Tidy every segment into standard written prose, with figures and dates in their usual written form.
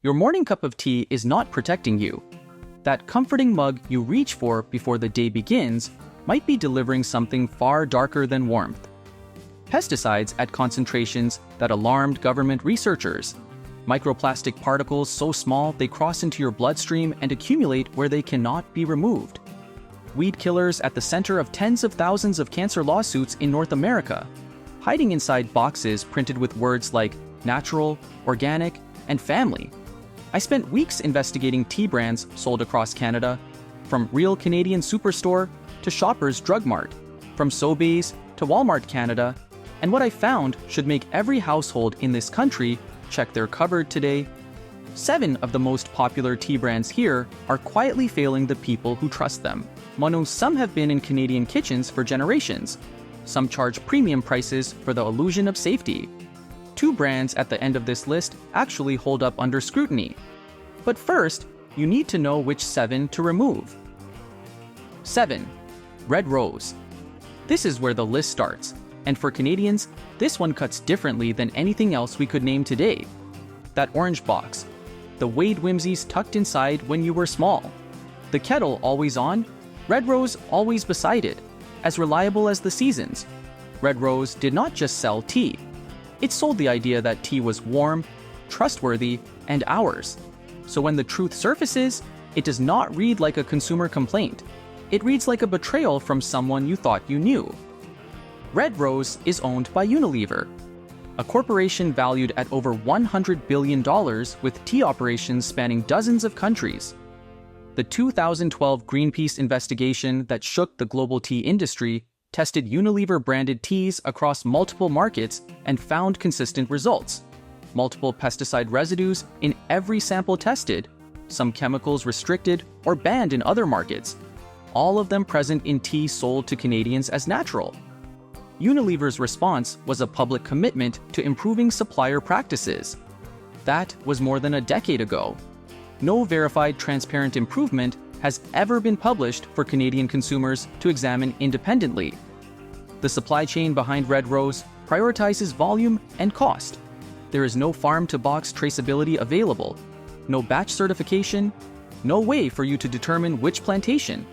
Your morning cup of tea is not protecting you. That comforting mug you reach for before the day begins might be delivering something far darker than warmth. Pesticides at concentrations that alarmed government researchers. Microplastic particles so small they cross into your bloodstream and accumulate where they cannot be removed. Weed killers at the center of tens of thousands of cancer lawsuits in North America, hiding inside boxes printed with words like natural, organic, and family. I spent weeks investigating tea brands sold across Canada, from Real Canadian Superstore to Shoppers Drug Mart, from Sobeys to Walmart Canada, and what I found should make every household in this country check their cupboard today. 7 of the most popular tea brands here are quietly failing the people who trust them. Some have been in Canadian kitchens for generations. Some charge premium prices for the illusion of safety. 2 brands at the end of this list actually hold up under scrutiny. But first, you need to know which 7 to remove. 7. Red Rose. This is where the list starts, and for Canadians, this one cuts differently than anything else we could name today. That orange box, the Wade whimsies tucked inside when you were small, the kettle always on, Red Rose always beside it, as reliable as the seasons. Red Rose did not just sell tea. It sold the idea that tea was warm, trustworthy, and ours. So when the truth surfaces, it does not read like a consumer complaint. It reads like a betrayal from someone you thought you knew. Red Rose is owned by Unilever, a corporation valued at over $100 billion with tea operations spanning dozens of countries. The 2012 Greenpeace investigation that shook the global tea industry tested Unilever-branded teas across multiple markets and found consistent results. Multiple pesticide residues in every sample tested, some chemicals restricted or banned in other markets, all of them present in tea sold to Canadians as natural. Unilever's response was a public commitment to improving supplier practices. That was more than a decade ago. No verified transparent improvement has ever been published for Canadian consumers to examine independently. The supply chain behind Red Rose prioritizes volume and cost. There is no farm-to-box traceability available, no batch certification, no way for you to determine which plantation,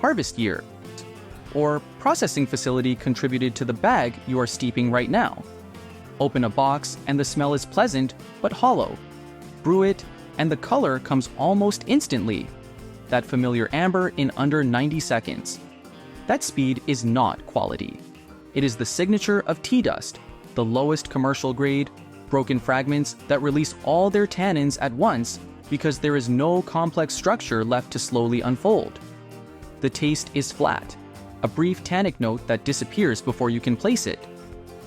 harvest year, or processing facility contributed to the bag you are steeping right now. Open a box and the smell is pleasant but hollow. Brew it and the color comes almost instantly. That familiar amber in under 90 seconds. That speed is not quality. It is the signature of tea dust, the lowest commercial grade, broken fragments that release all their tannins at once because there is no complex structure left to slowly unfold. The taste is flat, a brief tannic note that disappears before you can place it.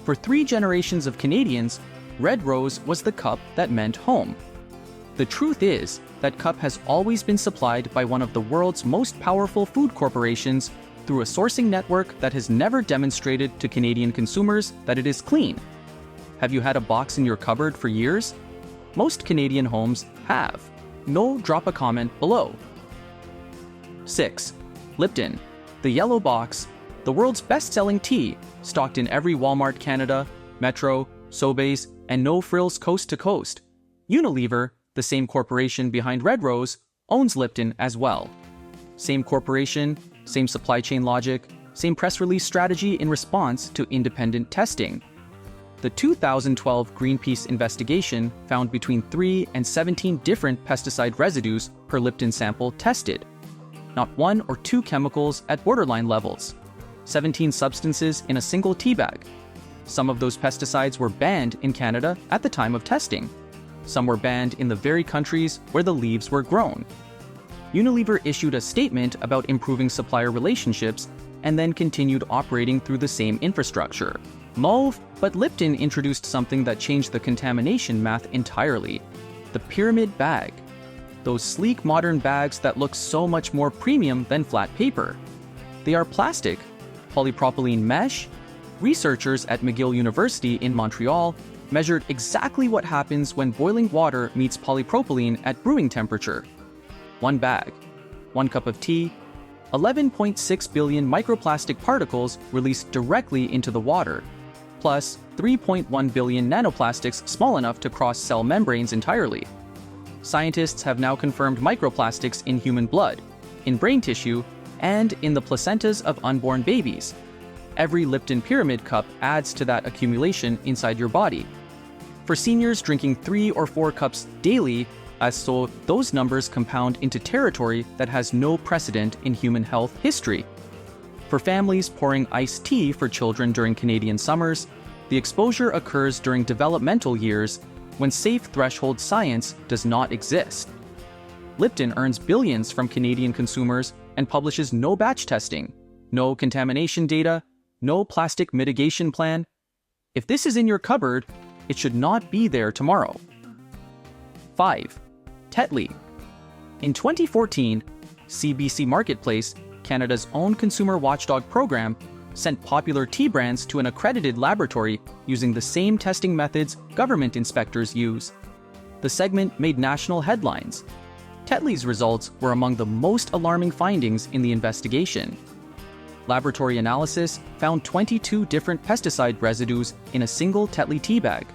For 3 generations of Canadians, Red Rose was the cup that meant home. The truth is, that cup has always been supplied by one of the world's most powerful food corporations through a sourcing network that has never demonstrated to Canadian consumers that it is clean. Have you had a box in your cupboard for years? Most Canadian homes have. No, drop a comment below. 6. Lipton, the yellow box, the world's best-selling tea, stocked in every Walmart Canada, Metro, Sobeys, and No Frills coast to coast. Unilever, the same corporation behind Red Rose, owns Lipton as well. Same corporation, same supply chain logic, same press release strategy in response to independent testing. The 2012 Greenpeace investigation found between 3 and 17 different pesticide residues per Lipton sample tested. Not 1 or 2 chemicals at borderline levels. 17 substances in a single tea bag. Some of those pesticides were banned in Canada at the time of testing. Some were banned in the very countries where the leaves were grown. Unilever issued a statement about improving supplier relationships and then continued operating through the same infrastructure. But Lipton introduced something that changed the contamination math entirely. The pyramid bag. Those sleek modern bags that look so much more premium than flat paper. They are plastic, polypropylene mesh. Researchers at McGill University in Montreal measured exactly what happens when boiling water meets polypropylene at brewing temperature. 1 bag, 1 cup of tea, 11.6 billion microplastic particles released directly into the water, plus 3.1 billion nanoplastics small enough to cross cell membranes entirely. scientists have now confirmed microplastics in human blood, in brain tissue, and in the placentas of unborn babies. Every Lipton Pyramid cup adds to that accumulation inside your body. For seniors drinking 3 or 4 cups daily, those numbers compound into territory that has no precedent in human health history. For families pouring iced tea for children during Canadian summers, the exposure occurs during developmental years when safe threshold science does not exist. Lipton earns billions from Canadian consumers and publishes no batch testing, no contamination data, no plastic mitigation plan. If this is in your cupboard, it should not be there tomorrow. 5. Tetley. In 2014, CBC Marketplace, Canada's own consumer watchdog program, sent popular tea brands to an accredited laboratory using the same testing methods government inspectors use. The segment made national headlines. Tetley's results were among the most alarming findings in the investigation. Laboratory analysis found 22 different pesticide residues in a single Tetley tea bag,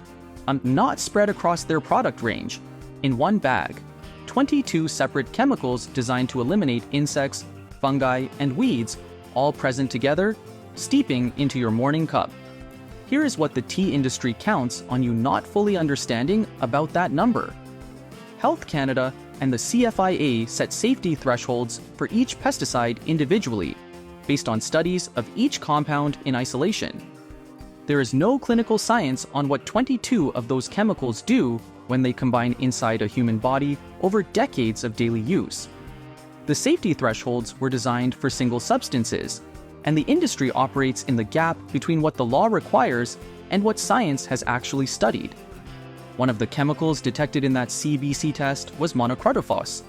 not spread across their product range. In one bag, 22 separate chemicals designed to eliminate insects, fungi, and weeds, all present together, steeping into your morning cup. Here is what the tea industry counts on you not fully understanding about that number. Health Canada and the CFIA set safety thresholds for each pesticide individually, based on studies of each compound in isolation. There is no clinical science on what 22 of those chemicals do when they combine inside a human body over decades of daily use. The safety thresholds were designed for single substances, and the industry operates in the gap between what the law requires and what science has actually studied. One of the chemicals detected in that CBC test was monocrotophos,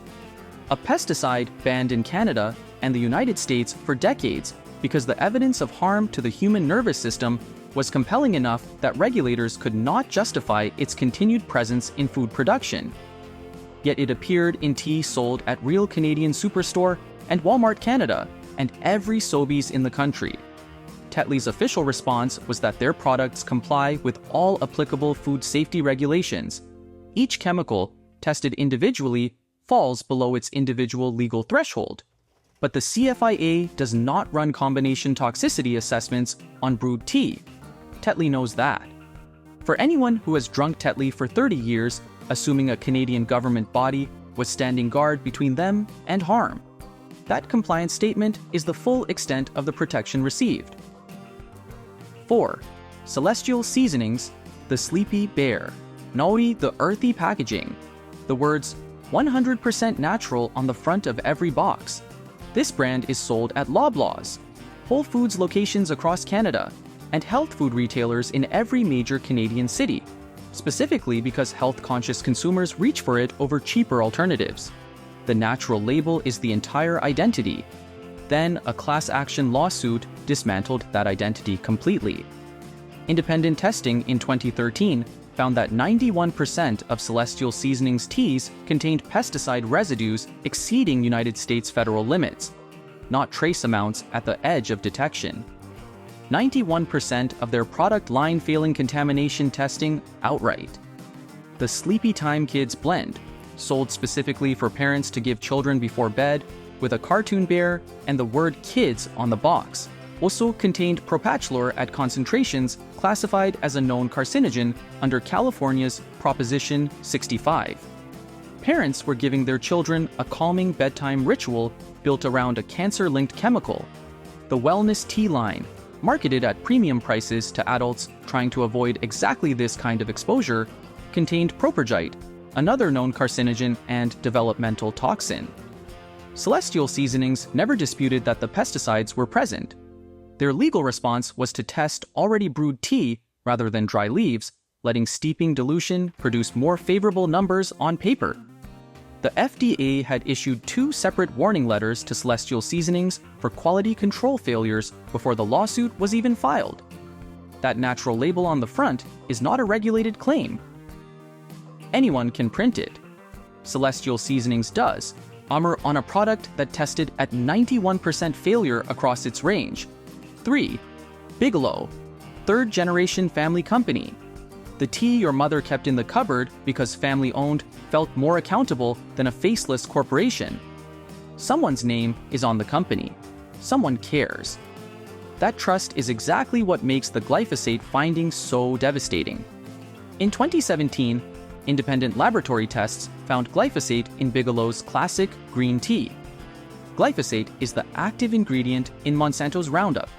a pesticide banned in Canada and the United States for decades because the evidence of harm to the human nervous system was compelling enough that regulators could not justify its continued presence in food production. Yet it appeared in tea sold at Real Canadian Superstore and Walmart Canada and every Sobeys in the country. Tetley's official response was that their products comply with all applicable food safety regulations. Each chemical, tested individually, falls below its individual legal threshold. But the CFIA does not run combination toxicity assessments on brewed tea. Tetley knows that. For anyone who has drunk Tetley for 30 years, assuming a Canadian government body was standing guard between them and harm, that compliance statement is the full extent of the protection received. 4. Celestial Seasonings, the Sleepy Bear. Nauri the earthy packaging. The words 100% natural on the front of every box. This brand is sold at Loblaws, Whole Foods locations across Canada, and health food retailers in every major Canadian city, specifically because health-conscious consumers reach for it over cheaper alternatives. The natural label is the entire identity. Then a class action lawsuit dismantled that identity completely. Independent testing in 2013 found that 91% of Celestial Seasonings teas contained pesticide residues exceeding United States federal limits, not trace amounts at the edge of detection. 91% of their product line failing contamination testing outright. The Sleepy Time Kids blend, sold specifically for parents to give children before bed, with a cartoon bear and the word kids on the box, also contained propachlor at concentrations classified as a known carcinogen under California's Proposition 65. Parents were giving their children a calming bedtime ritual built around a cancer-linked chemical. The Wellness Tea line, marketed at premium prices to adults trying to avoid exactly this kind of exposure, contained propergite, another known carcinogen and developmental toxin. Celestial Seasonings never disputed that the pesticides were present. Their legal response was to test already brewed tea rather than dry leaves, letting steeping dilution produce more favorable numbers on paper. The FDA had issued 2 separate warning letters to Celestial Seasonings for quality control failures before the lawsuit was even filed. That natural label on the front is not a regulated claim. Anyone can print it. Celestial Seasonings does, on a product that tested at 91% failure across its range. 3. Bigelow, third-generation family company. The tea your mother kept in the cupboard because family-owned felt more accountable than a faceless corporation. Someone's name is on the company. Someone cares. That trust is exactly what makes the glyphosate finding so devastating. In 2017, independent laboratory tests found glyphosate in Bigelow's classic green tea. Glyphosate is the active ingredient in Monsanto's Roundup,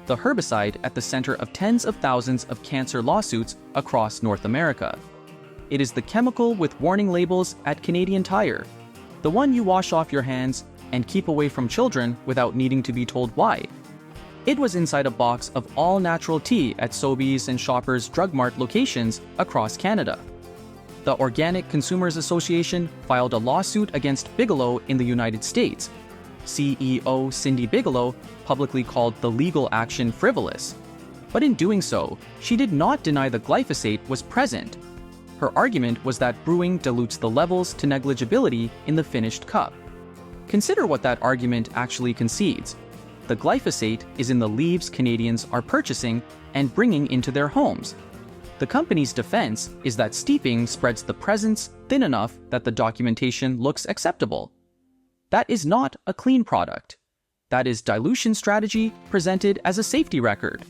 the herbicide at the center of tens of thousands of cancer lawsuits across North America. It is the chemical with warning labels at Canadian Tire, the one you wash off your hands and keep away from children without needing to be told why. It was inside a box of all-natural tea at Sobeys and Shoppers Drug Mart locations across Canada. The Organic Consumers Association filed a lawsuit against Bigelow in the United States. CEO Cindy Bigelow publicly called the legal action frivolous. But in doing so, she did not deny the glyphosate was present. Her argument was that brewing dilutes the levels to negligibility in the finished cup. Consider what that argument actually concedes. The glyphosate is in the leaves Canadians are purchasing and bringing into their homes. The company's defense is that steeping spreads the presence thin enough that the documentation looks acceptable. That is not a clean product. That is dilution strategy presented as a safety record.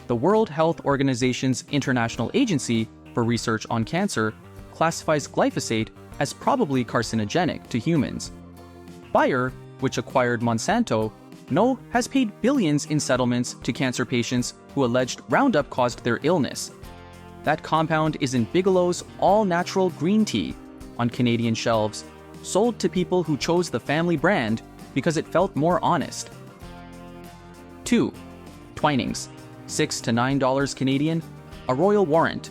The World Health Organization's International Agency for Research on Cancer classifies glyphosate as probably carcinogenic to humans. Bayer, which acquired Monsanto, has paid billions in settlements to cancer patients who alleged Roundup caused their illness. That compound is in Bigelow's all-natural green tea on Canadian shelves, sold to people who chose the family brand because it felt more honest. 2. Twinings, $6 to $9 Canadian, a royal warrant,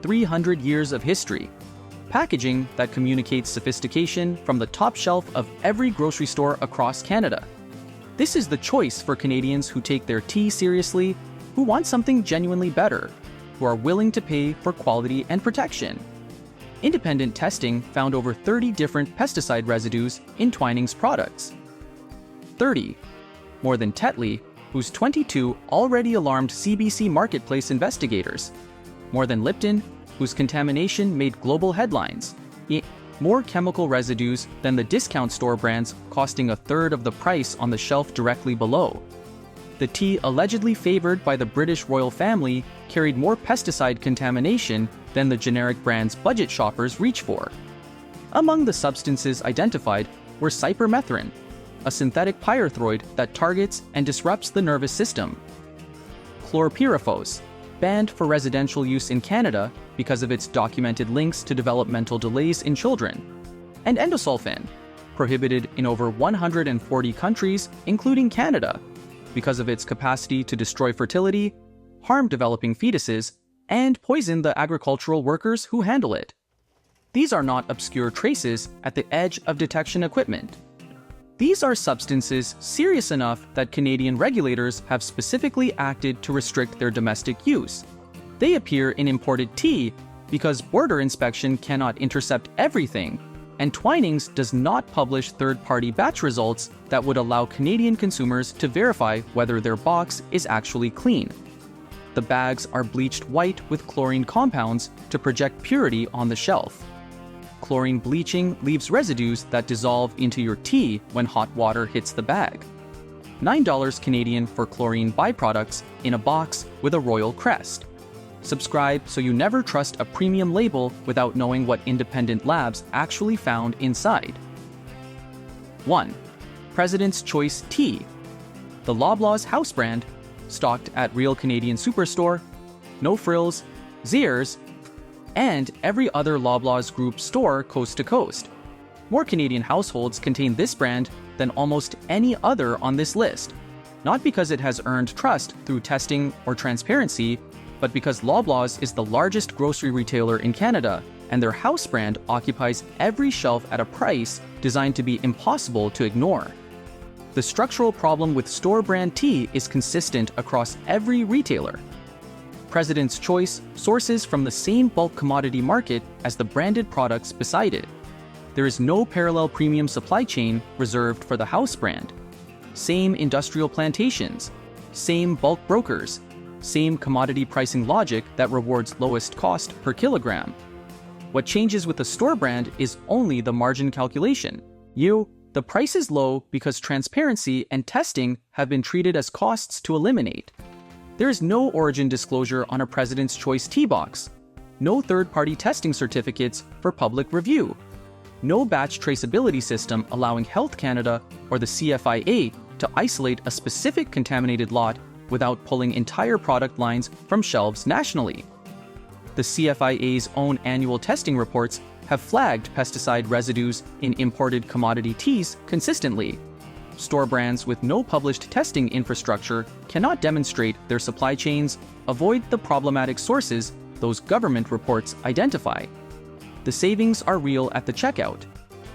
300 years of history. Packaging that communicates sophistication from the top shelf of every grocery store across Canada. This is the choice for Canadians who take their tea seriously, who want something genuinely better, who are willing to pay for quality and protection. Independent testing found over 30 different pesticide residues in Twinings products. 30. More than Tetley, whose 22 already alarmed CBC Marketplace investigators. More than Lipton, whose contamination made global headlines. More chemical residues than the discount store brands, costing a third of the price on the shelf directly below. The tea allegedly favored by the British royal family carried more pesticide contamination than the generic brand's budget shoppers reach for. Among the substances identified were cypermethrin, a synthetic pyrethroid that targets and disrupts the nervous system; chlorpyrifos, banned for residential use in Canada because of its documented links to developmental delays in children; and endosulfan, prohibited in over 140 countries, including Canada, because of its capacity to destroy fertility, harm developing fetuses, and poison the agricultural workers who handle it. These are not obscure traces at the edge of detection equipment. These are substances serious enough that Canadian regulators have specifically acted to restrict their domestic use. They appear in imported tea because border inspection cannot intercept everything, and Twinings does not publish third-party batch results that would allow Canadian consumers to verify whether their box is actually clean. The bags are bleached white with chlorine compounds to project purity on the shelf. Chlorine bleaching leaves residues that dissolve into your tea when hot water hits the bag. $9 Canadian for chlorine byproducts in a box with a royal crest. Subscribe so you never trust a premium label without knowing what independent labs actually found inside. 1. President's Choice Tea. The Loblaws house brand, stocked at Real Canadian Superstore, No Frills, Zehrs, and every other Loblaws Group store coast to coast. More Canadian households contain this brand than almost any other on this list, not because it has earned trust through testing or transparency, but because Loblaws is the largest grocery retailer in Canada, and their house brand occupies every shelf at a price designed to be impossible to ignore. The structural problem with store brand tea is consistent across every retailer. President's Choice sources from the same bulk commodity market as the branded products beside it. There is no parallel premium supply chain reserved for the house brand. Same industrial plantations, same bulk brokers, Same commodity pricing logic that rewards lowest cost per kilogram. What changes with the store brand is only the margin calculation. The price is low because transparency and testing have been treated as costs to eliminate. There is no origin disclosure on a President's Choice tea box, no third-party testing certificates for public review, no batch traceability system allowing Health Canada or the CFIA to isolate a specific contaminated lot without pulling entire product lines from shelves nationally. The CFIA's own annual testing reports have flagged pesticide residues in imported commodity teas consistently. Store brands with no published testing infrastructure cannot demonstrate their supply chains, avoid the problematic sources those government reports identify. The savings are real at the checkout.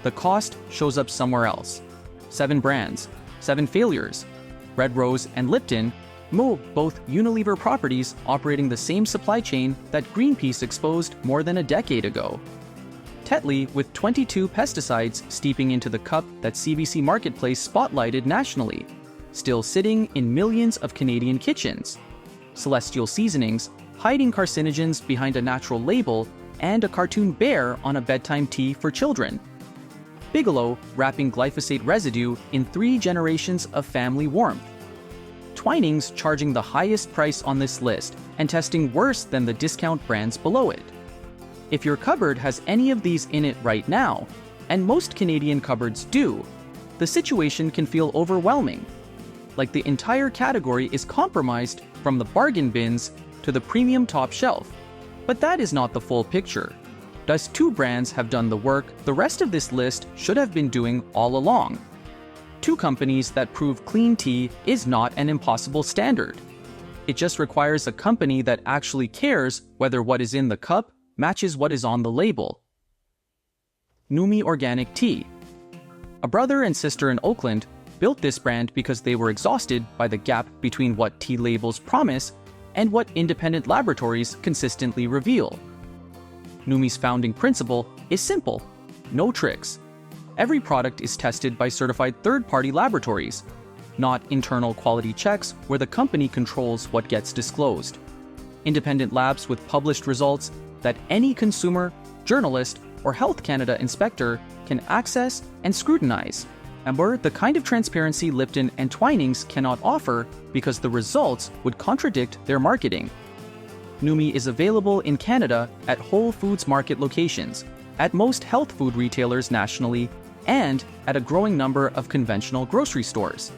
The cost shows up somewhere else. 7 brands, 7 failures. Red Rose and Lipton, both Unilever properties operating the same supply chain that Greenpeace exposed more than a decade ago. Tetley with 22 pesticides steeping into the cup that CBC Marketplace spotlighted nationally, still sitting in millions of Canadian kitchens. Celestial Seasonings hiding carcinogens behind a natural label and a cartoon bear on a bedtime tea for children. Bigelow wrapping glyphosate residue in 3 generations of family warmth. Twinings charging the highest price on this list and testing worse than the discount brands below it. If your cupboard has any of these in it right now, and most Canadian cupboards do, the situation can feel overwhelming. Like the entire category is compromised from the bargain bins to the premium top shelf. But that is not the full picture. Does 2 brands have done the work the rest of this list should have been doing all along? 2 companies that prove clean tea is not an impossible standard. It just requires a company that actually cares whether what is in the cup matches what is on the label. Numi Organic Tea. A brother and sister in Oakland built this brand because they were exhausted by the gap between what tea labels promise and what independent laboratories consistently reveal. Numi's founding principle is simple: no tricks. Every product is tested by certified third-party laboratories, not internal quality checks where the company controls what gets disclosed. Independent labs with published results that any consumer, journalist, or Health Canada inspector can access and scrutinize. And we're the kind of transparency Lipton and Twinings cannot offer because the results would contradict their marketing. Numi is available in Canada at Whole Foods Market locations, at most health food retailers nationally, and at a growing number of conventional grocery stores.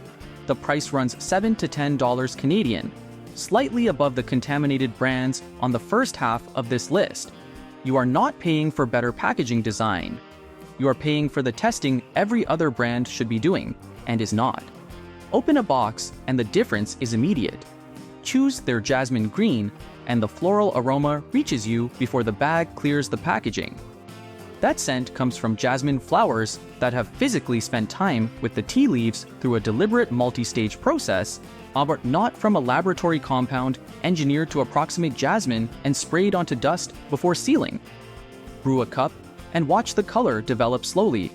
The price runs $7 to $10 Canadian, slightly above the contaminated brands on the first half of this list. You are not paying for better packaging design. You are paying for the testing every other brand should be doing, and is not. Open a box, and the difference is immediate. Choose their jasmine green, and the floral aroma reaches you before the bag clears the packaging. That scent comes from jasmine flowers that have physically spent time with the tea leaves through a deliberate multi-stage process, but not from a laboratory compound engineered to approximate jasmine and sprayed onto dust before sealing. Brew a cup and watch the color develop slowly,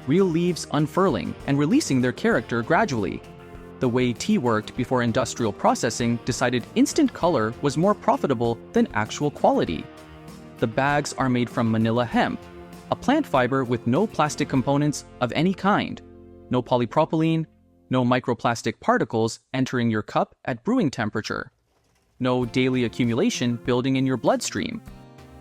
real leaves unfurling and releasing their character gradually. The way tea worked before industrial processing decided instant color was more profitable than actual quality. The bags are made from Manila hemp, a plant fiber with no plastic components of any kind, no polypropylene, no microplastic particles entering your cup at brewing temperature, no daily accumulation building in your bloodstream.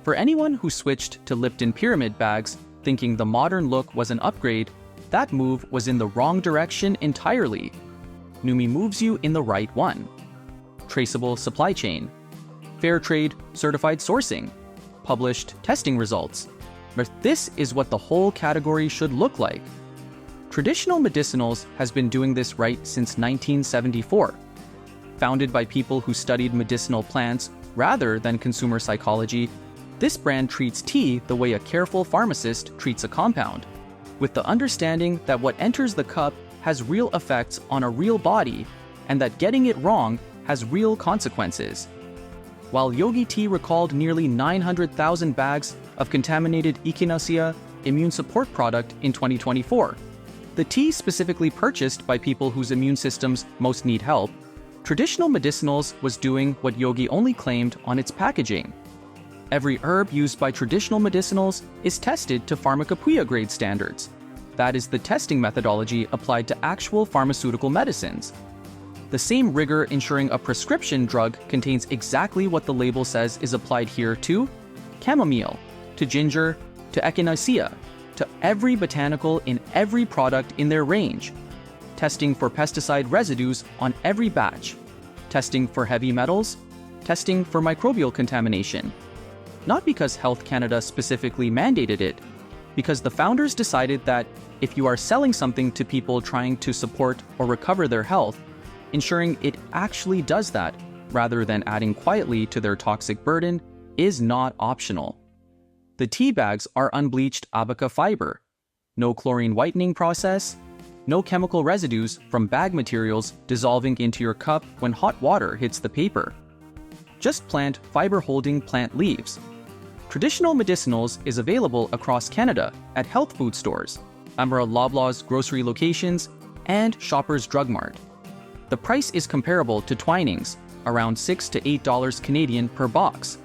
For anyone who switched to Lipton pyramid bags thinking the modern look was an upgrade, that move was in the wrong direction entirely. Numi moves you in the right one. Traceable supply chain, fair trade certified sourcing, published testing results. But this is what the whole category should look like. Traditional medicinals has been doing this right since 1974. Founded by people who studied medicinal plants rather than consumer psychology, this brand treats tea the way a careful pharmacist treats a compound, with the understanding that what enters the cup has real effects on a real body, and that getting it wrong has real consequences. While Yogi Tea recalled nearly 900,000 bags of contaminated Echinacea immune support product in 2024, the tea specifically purchased by people whose immune systems most need help, Traditional medicinals was doing what Yogi only claimed on its packaging. Every herb used by traditional medicinals is tested to pharmacopoeia grade standards. That is the testing methodology applied to actual pharmaceutical medicines. The same rigor ensuring a prescription drug contains exactly what the label says is applied here to chamomile, to ginger, to echinacea, to every botanical in every product in their range. Testing for pesticide residues on every batch. Testing for heavy metals. Testing for microbial contamination. Not because Health Canada specifically mandated it, because the founders decided that if you are selling something to people trying to support or recover their health, ensuring it actually does that, rather than adding quietly to their toxic burden, is not optional. The tea bags are unbleached abaca fiber, no chlorine whitening process, no chemical residues from bag materials dissolving into your cup when hot water hits the paper. Just plant fiber-holding plant leaves. Traditional medicinals is available across Canada at health food stores, Amara Loblaw's grocery locations, and Shoppers Drug Mart. The price is comparable to Twinings, around $6 to $8 Canadian per box.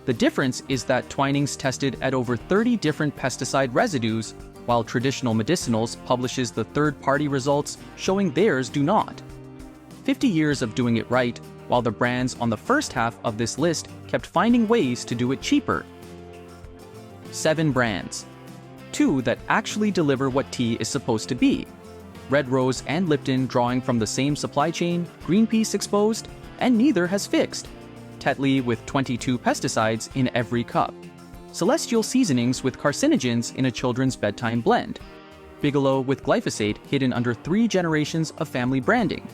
The difference is that Twinings tested at over 30 different pesticide residues, while traditional medicinals publishes the third-party results showing theirs do not. 50 years of doing it right, while the brands on the first half of this list kept finding ways to do it cheaper. 7 brands. 2 that actually deliver what tea is supposed to be. Red Rose and Lipton drawing from the same supply chain, Greenpeace exposed, and neither has fixed. Tetley with 22 pesticides in every cup. Celestial seasonings with carcinogens in a children's bedtime blend. Bigelow with glyphosate hidden under 3 generations of family branding.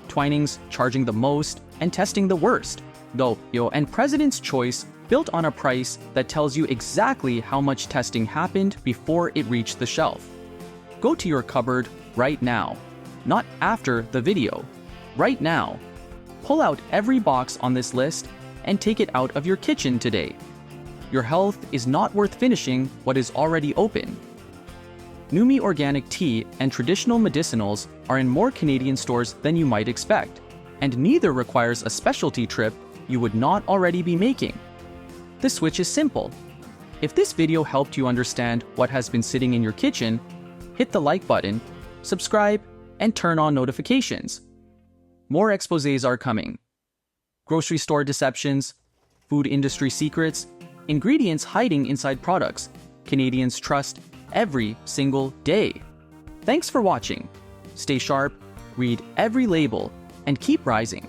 Twinings charging the most and testing the worst. And President's Choice built on a price that tells you exactly how much testing happened before it reached the shelf. Go to your cupboard right now. Not after the video. Right now. Pull out every box on this list and take it out of your kitchen today. Your health is not worth finishing what is already open. Numi Organic Tea and traditional medicinals are in more Canadian stores than you might expect, and neither requires a specialty trip you would not already be making. The switch is simple. If this video helped you understand what has been sitting in your kitchen, hit the like button, subscribe, and turn on notifications. More exposés are coming. Grocery store deceptions, food industry secrets, ingredients hiding inside products Canadians trust every single day. Thanks for watching. Stay sharp, read every label, and keep rising.